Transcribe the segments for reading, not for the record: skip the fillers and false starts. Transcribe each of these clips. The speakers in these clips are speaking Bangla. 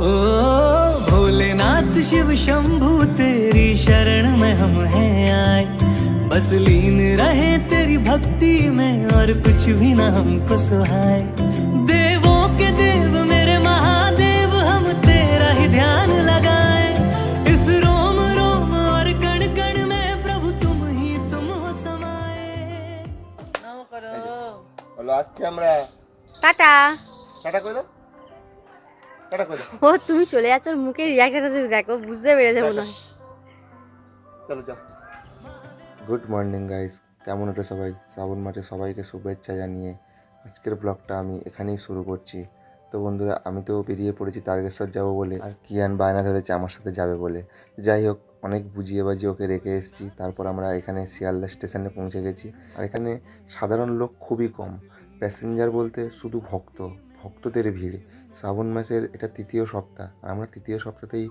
ओ भोलेनाथ शिव शंभू तेरी शरण में हम हैं आए, बस लीन रहे तेरी भक्ति में और कुछ भी न हमको सुहाए। देवों के देव मेरे महादेव हम तेरा ही ध्यान लगाए, इस रोम रोम और कण कण में प्रभु तुम हो समाए। বলো আজকে আমরা টাটা। টাটা কইলো টাটা কইলো ও তুমি চলে যাচ্ছ, ওর মুখের রিয়াকশনটা তুমি দেখো, বুঝতে পেরেছে মনে হয়। চলো যাও। গুড মর্নিং গাইস, কেমন আছো সবাই? শ্রাবণ মাসে সবাইকে শুভেচ্ছা জানিয়ে আজকের ব্লগটা আমি এখানেই শুরু করছি। তো বন্ধুরা, আমি তো বেরিয়ে পড়েছি তারকেশ্বর যাবো বলে, আর কিয়ান বায়না ধরেছে আমার সাথে যাবে বলে। যাই হোক, অনেক বুঝিয়ে বাজিয়ে ওকে রেখে এসেছি। তারপর আমরা এখানে শিয়ালদা স্টেশনে পৌঁছে গেছি। আর এখানে সাধারণ লোক খুবই কম, প্যাসেঞ্জার বলতে শুধু ভক্তদের ভিড়। শ্রাবণ মাসের এটা তৃতীয় সপ্তাহ, আর আমরা তৃতীয় সপ্তাহতেই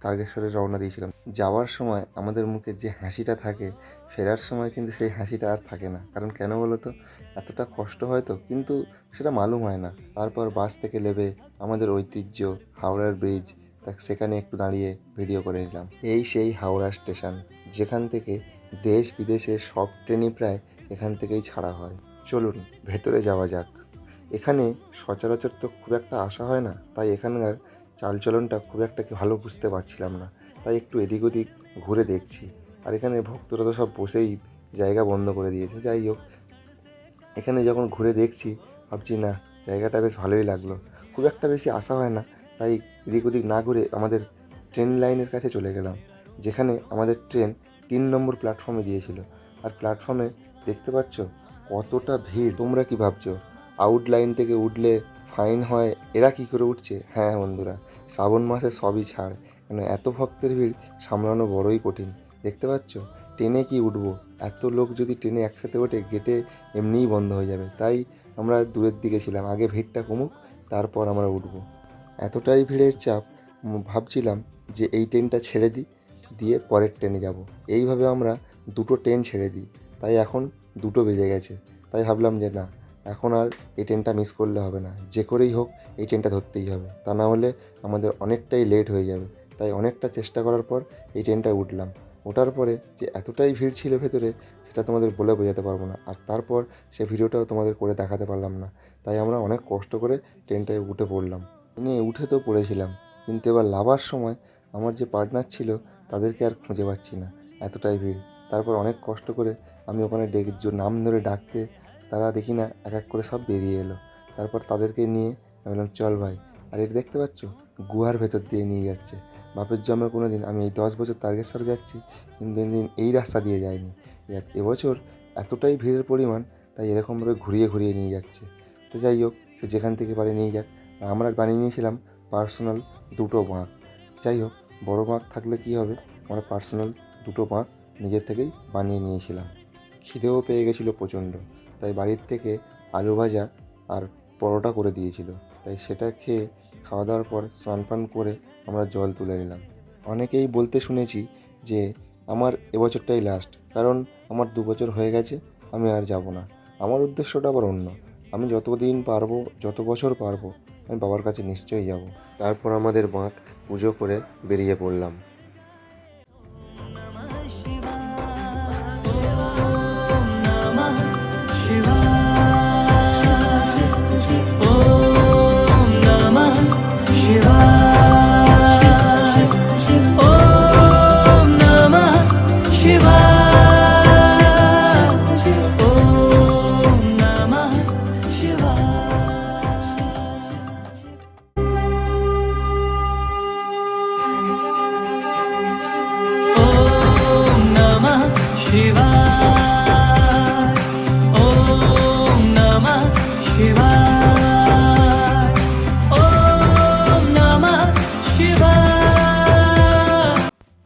তারকেশ্বরে রওনা দিয়েছিলাম। যাওয়ার সময় আমাদের মুখে যে হাসিটা থাকে, ফেরার সময় কিন্তু সেই হাসিটা আর থাকে না। কারণ কেন বলো তো? এতটা কষ্ট হয় তো, কিন্তু সেটা মালুম হয় না। তারপর বাস থেকে নেমে আমাদের ঐতিহ্য হাওড়ার ব্রিজ, সেখানে একটু দাঁড়িয়ে ভিডিও করে নিলাম। এই সেই হাওড়া স্টেশন, যেখান থেকে দেশ বিদেশের সব ট্রেনই প্রায় এখান থেকেই ছাড়া হয়। চলুন ভেতরে যাওয়া যাক। এখানে সচরাচর তো খুব একটা আসা হয় না, তাই এখানকার চালচলনটা খুব একটা ভালো বুঝতে পারছিলাম না, তাই একটু এদিক ওদিক ঘুরে দেখছি। আর এখানে ভক্তরা তো সব বসেই জায়গা বন্ধ করে দিয়েছে। যাই হোক, এখানে যখন ঘুরে দেখছি ভাবছি না, জায়গাটা বেশ ভালোই লাগলো। খুব একটা বেশি আসা হয় না, তাই এদিক ওদিক না ঘুরে আমাদের ট্রেন লাইনের কাছে চলে গেলাম, যেখানে আমাদের ট্রেন 3 নম্বর প্ল্যাটফর্মে দিয়েছিল। আর প্ল্যাটফর্মে দেখতে পাচ্ছ কতটা ভিড়। তোমরা কি ভাবছো আউট লাইন থেকে উঠলে ফাইন হয়? এরা কি করে উঠছে? হ্যাঁ বন্ধুরা, শ্রাবণ মাসে সবই ছাড়, কেন এত ভক্তের ভিড় সামলানো বড়ই কঠিন। দেখতে পাচ্ছ ট্রেনে কি উঠবো, এত লোক যদি ট্রেনে একসাথে ওঠে গেটে এমনিই বন্ধ হয়ে যাবে। তাই আমরা দূরের দিকে ছিলাম, আগে ভিড়টা কমুক তারপর আমরা উঠবো। এতটাই ভিড়ের চাপ, ভাবছিলাম যে এই ট্রেনটা ছেড়ে দিই, দিয়ে পরের ট্রেনে যাব। এইভাবে আমরা দুটো ট্রেন ছেড়ে দিই। তাই এখন 2টো বেজে গেছে, তাই ভাবলাম যে না, এখন আর এই ট্রেনটা মিস করলে হবে না, যে করেই হোক এই ট্রেনটা ধরতেই হবে, তা না হলে আমাদের অনেকটাই লেট হয়ে যাবে। তাই অনেকটা চেষ্টা করার পর এই ট্রেনটায় উঠলাম। ওঠার পরে যে এতটাই ভিড় ছিল ভেতরে, সেটা তোমাদের বলে বোঝাতে পারবো না। আর তারপর সে ভিডিওটাও তোমাদের করে দেখাতে পারলাম না। তাই আমরা অনেক কষ্ট করে ট্রেনটায় উঠে পড়লাম। ট্রেনে উঠে তো পড়েছিলাম, কিন্তু এবার নামার সময় আমার যে পার্টনার ছিল তাদেরকে আর খুঁজে পাচ্ছি না, এতটাই ভিড়। তারপর অনেক কষ্ট করে আমি ওখানে নাম ধরে ডাকতে তারা দেখি না এক এক করে সব বেরিয়ে এলো। তারপর তাদেরকে নিয়ে আমি বললাম চল ভাই। আর এটা দেখতে পাচ্ছ গুহার ভেতর দিয়ে নিয়ে যাচ্ছে। বাপের জন্মে কোনো দিন, আমি এই 10 বছর তারকেশ্বর যাচ্ছি, কিন্তু দিন এই রাস্তা দিয়ে যাইনি। এবছর এতটাই ভিড়ের পরিমাণ, তাই এরকমভাবে ঘুরিয়ে ঘুরিয়ে নিয়ে যাচ্ছে। তো যাই হোক, সে যেখান থেকে পারে নিয়ে যাক। আর আমরা বানিয়ে নিয়েছিলাম পার্সোনাল 2টো বাঁক। যাই হোক, বড় বাঁক থাকলে কি হবে, আমরা পার্সোনাল 2টো বাঁক নিজের থেকেই বানিয়ে নিয়েছিলাম। খিদেও পেয়ে গেছিলো প্রচণ্ড, তাই বাড়ির থেকে আলু ভাজা আর পরোটা করে দিয়েছিল। তাই সেটা খেয়ে খাওয়া দাওয়ার পর স্নান পান করে আমরা জল তুলে নিলাম। অনেকেই বলতে শুনেছি যে আমার এবছরটাই লাস্ট, কারণ আমার 2 বছর হয়ে গেছে, আমি আর যাব না। আমার উদ্দেশ্যটা আবার অন্য, আমি যতদিন পারবো, যত বছর পারবো, আমি বাবার কাছে নিশ্চয়ই যাব। তারপর আমাদের বাঁক পুজো করে বেরিয়ে পড়লাম।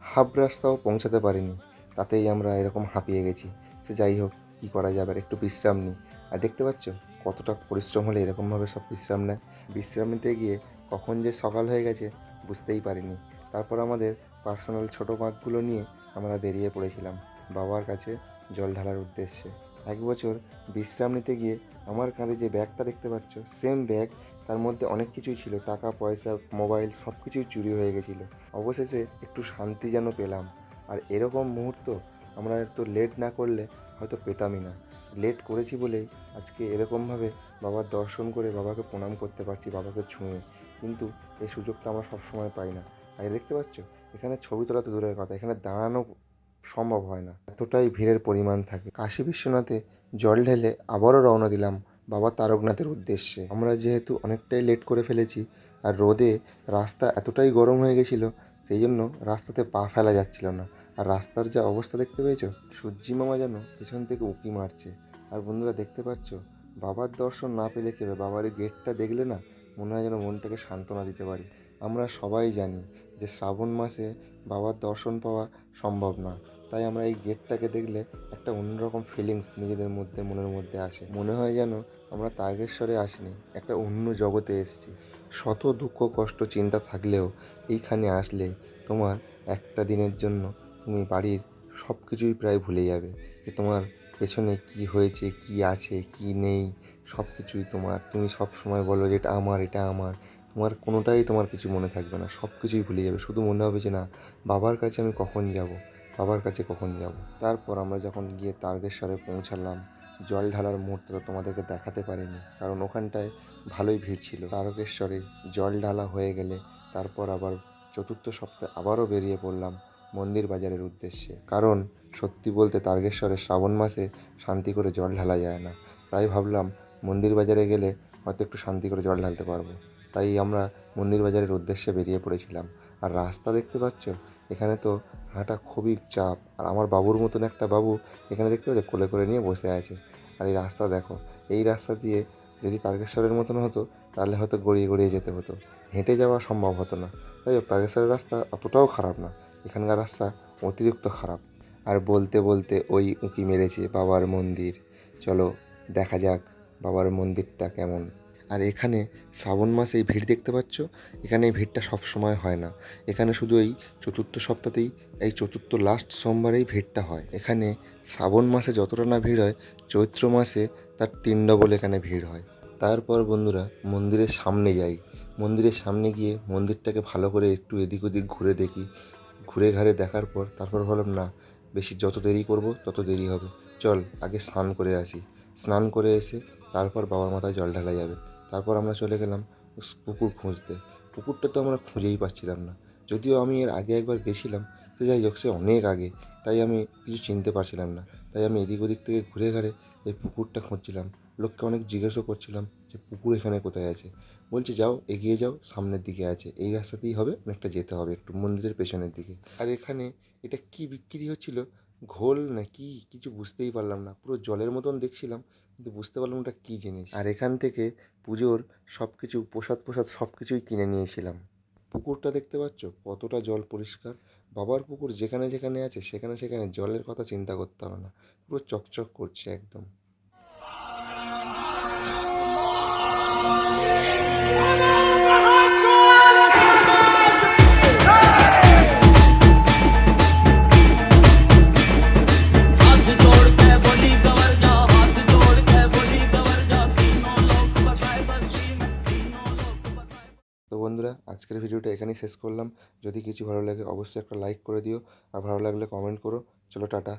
হাফ রাস্তাও পৌঁছাতে পারিনি, তাতেই আমরা এরকম হাঁপিয়ে গেছি। সে যাই হোক, কী করা যাবে, আর একটু বিশ্রাম নিই। আর দেখতে পাচ্ছ কতটা পরিশ্রম হলে এরকমভাবে সব বিশ্রাম নেয়। বিশ্রাম নিতে গিয়ে কখন যে সকাল হয়ে গেছে বুঝতেই পারিনি। তারপর আমাদের পার্সোনাল ছোটো বাঁকগুলো নিয়ে আমরা বেরিয়ে পড়েছিলাম বাবার কাছে জল ঢালার উদ্দেশ্যে। 1 বছর বিশ্রাম নিতে গিয়ে আমার কাঁধে যে ব্যাগটা দেখতে পাচ্ছ, সেম ব্যাগ তার মধ্যে অনেক কিছুই ছিল, টাকা পয়সা মোবাইল সব কিছুই চুরি হয়ে গেছিলো। অবশেষে একটু শান্তি যেন পেলাম। আর এরকম মুহূর্ত আমরা একটু লেট না করলে হয়তো পেতামই না। লেট করেছি বলেই আজকে এরকমভাবে বাবার দর্শন করে বাবাকে প্রণাম করতে পারছি, বাবাকে ছুঁয়ে। কিন্তু এই সুযোগটা আমরা সবসময় পাই না। আর দেখতে পাচ্ছ এখানে ছবি তোলা তো দূরের কথা, এখানে দাঁড়ানো সম্ভব হয় না, এতটাই ভিড়ের পরিমাণ থাকে। কাশী বিশ্বনাথে জল ঢেলে আবারও রওনা দিলাম বাবা তারকনাথের উদ্দেশ্যে। আমরা যেহেতু অনেকটাই লেট করে ফেলেছি আর রোদে রাস্তা এতটাই গরম হয়ে গেছিলো, সেই জন্য রাস্তাতে পা ফেলা যাচ্ছিল না। আর রাস্তার যা অবস্থা দেখতে পেয়েছো, সূর্যি মামা যেন পেছন থেকে উঁকি মারছে। আর বন্ধুরা দেখতে পাচ্ছ বাবার দর্শন না পেলে কেবে, বাবার এই গেটটা দেখলে না মনে হয় যেন মনটাকে সান্ত্বনা দিতে পারি। আমরা সবাই জানি যে শ্রাবণ মাসে বাবার দর্শন পাওয়া সম্ভব না, তাই আমরা এই গেটটাকে দেখলে একটা অন্যরকম ফিলিংস নিজেদের মধ্যে মনের মধ্যে আসে। মনে হয় যেন আমরা তারকেশ্বরে আসিনি, একটা অন্য জগতে এসেছি। শত দুঃখ কষ্ট চিন্তা থাকলেও এইখানে আসলে তোমার একটা দিনের জন্য তুমি বাড়ির সব কিছুই প্রায় ভুলে যাবে, যে তোমার পেছনে কি হয়েছে, কি আছে, কি নেই, সব কিছুই তুমি সব সময় বলো যে এটা আমার, এটা আমার। তোমার কোনোটাই তোমার কিছু মনে থাকবে না, সব কিছুই ভুলে যাবে। শুধু মনে হবে যে না, বাবার কাছে আমি কখন যাব, বাবার কাছে কখন যাব। তারপর আমরা যখন গিয়ে তারকেশ্বরে পৌঁছালাম, জল ঢালার মুহূর্তে তো তোমাদেরকে দেখাতে পারিনি, কারণ ওখানটায় ভালোই ভিড় ছিল। তারকেশ্বরে জল ঢালা হয়ে গেলে তারপর আবার চতুর্থ সপ্তাহে আবারও বেরিয়ে পড়লাম মন্দির বাজারের উদ্দেশ্যে। কারণ সত্যি বলতে তারকেশ্বরে শ্রাবণ মাসে শান্তি করে জল ঢালা যায় না, তাই ভাবলাম মন্দির বাজারে গেলে হয়তো একটু শান্তি করে জল ঢালতে পারবো। তাই আমরা মন্দির বাজারের উদ্দেশ্যে বেরিয়ে পড়েছিলাম। আর রাস্তা দেখতে পাচ্ছ, এখানে তো হাঁটা খুবই চাপ। আর আমার বাবুর মতন একটা বাবু এখানে দেখতে পাচ্ছ কোলে করে নিয়ে বসে আছে। আর এই রাস্তা দেখো, এই রাস্তা দিয়ে যদি তারকেশ্বরের মতন হতো তাহলে হয়তো গড়িয়ে গড়িয়ে যেতে হতো, হেঁটে যাওয়া সম্ভব হতো না। তাই হোক, তারকেশ্বরের রাস্তা অতটাও খারাপ না, এখানকার রাস্তা অতিরিক্ত খারাপ। আর বলতে বলতে ওই উঁকি মেরেছে বাবার মন্দির। চলো দেখা যাক বাবার মন্দিরটা কেমন। আর এখানে শ্রাবণ মাসে এই ভিড় দেখতে পাচ্ছ, এখানে এই ভিড়টা সব সময় হয় না। এখানে শুধু এই চতুর্থ সপ্তাহতেই, এই চতুর্থ লাস্ট সোমবারেই ভিড়টা হয়। এখানে শ্রাবণ মাসে যতটা না ভিড় হয়, চৈত্র মাসে তার 3 ডবল এখানে ভিড় হয়। তারপর বন্ধুরা মন্দিরের সামনে যাই। মন্দিরের সামনে গিয়ে মন্দিরটাকে ভালো করে একটু এদিক ওদিক ঘুরে দেখি। ঘুরে ঘাড়ে দেখার পর তারপর ভাবলাম না, বেশি যত দেরি করব তত দেরি হবে, চল আগে স্নান করে আসি। স্নান করে এসে তারপর বাবার মাথায় জল ঢালা যাবে। তারপর আমরা চলে গেলাম পুকুর খুঁজতে। পুকুরটা তো আমরা খুঁজেই পাচ্ছিলাম না, যদিও আমি এর আগে একবার গেছিলাম, সে যাই হোক, সে অনেক আগে, তাই আমি কিছু চিনতে পারছিলাম না। তাই আমি এদিক ওদিক থেকে ঘুরে ঘাড়ে এই পুকুরটা খুঁজছিলাম। লোককে অনেক জিজ্ঞাসা করছিলাম যে পুকুর এখানে কোথায় আছে। বলছে যাও, এগিয়ে যাও, সামনের দিকে আছে, এই রাস্তাতেই হবে, অনেকটা যেতে হবে একটু মন্দিরের পেছনের দিকে। আর এখানে এটা কি বিক্রি হচ্ছিল, ঘোল না কি কিছু বুঝতেই পারলাম না, পুরো জলের মতন দেখছিলাম কিন্তু বুঝতে পারলাম ওটা কী জিনিস। আর এখান থেকে পুজোর সব কিছু প্রসাদ সব কিছুই কিনে নিয়েছিলাম। পুকুরটা দেখতে পাচ্ছ কতটা জল পরিষ্কার। বাবার পুকুর যেখানে যেখানে আছে সেখানে সেখানে জলের কথা চিন্তা করতে হবে না, পুরো চকচক করছে একদম। তো বন্ধুরা আজকের ভিডিওটা এখানেই শেষ করলাম। যদি কিছু ভালো লাগে অবশ্যই একটা লাইক করে দিও, আর ভালো লাগলে কমেন্ট করো। চলো টাটা।